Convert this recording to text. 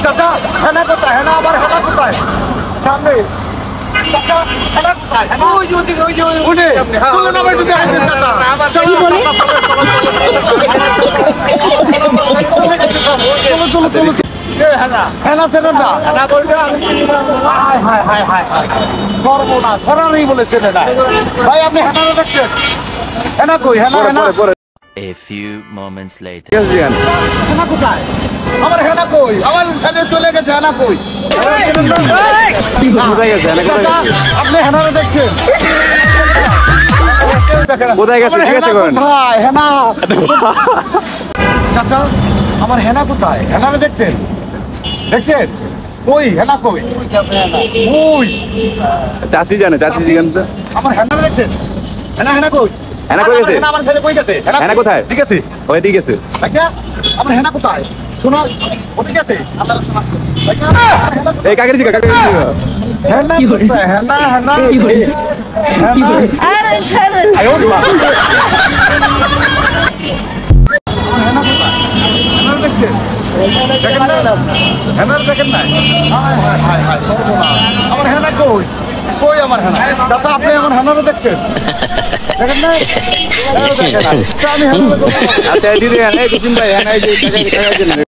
চাচা হেনা কোথায়? হেনা আবার হেনা কোথায়? সামনে চাচা হেনা কোথায়? হেনা ওই যে ওদিকে, ওই যে ওই উনি সামনে, হ্যাঁ, চলুন আবার একটু দেখাই দিন চাচা। চলো চলো চলো চলো। হেনা চেনেন না? না বলবে আমি হায় হায় হায় হায় হায় সর্বনাশ, হেনারই বলেছেন হেনা। ভাই আপনি হেনারা দেখছেন? হেনা কই? হেনা হেনা A few moments later. হেনা কোথায়? আমার হেনা কই? আমার সাথে চলে গেছে, হেনা কই? চাচা আপনি হেনারা দেখছেন? কোথায় গেছে? আমার হেনা জিজ্ঞাসা করেন। কোথায়? হেনা চাচা আমার হেনা কোথায়? হেনারা দেখছেন? দেখছেন? কই হেনা কই? কই? চাচি জানে, চাচি জিজ্ঞান তো। আমার হেনারা দেখছেন? হেনা হেনা কই? হেনা কই গেছে? হেনা আমার ছেলে কই গেছে? হেনা কোথায়? ঠিক আছে ওই দিকে গেছে। ভাইয়া আমার হেনা কোথায়? শোনো ওদিকে আছে আল্লাহর শোনা। ভাইয়া এই কাকের দিকে, কাকের দিকে। হেনা কোথায়? হেনা হেনা হেনা আরে ছাড়েন। আয়ো মা। হেনা কোথায়? হেনা দেখছেন? দেখেন না? হেনার দেখেন নাই? হায় হায় হায় হায় সর্বনাশ। আমার হেনা কই? কই আমার হেনা? চাচা আপনি আমার হেনারে দেখছেন? দেখেন না? দেখেন না। তা আমি হেনারে কোথায়? আচ্ছা, এই দিদি, এই কুসুম ভাই, হ্যাঁ, এই যে কাকা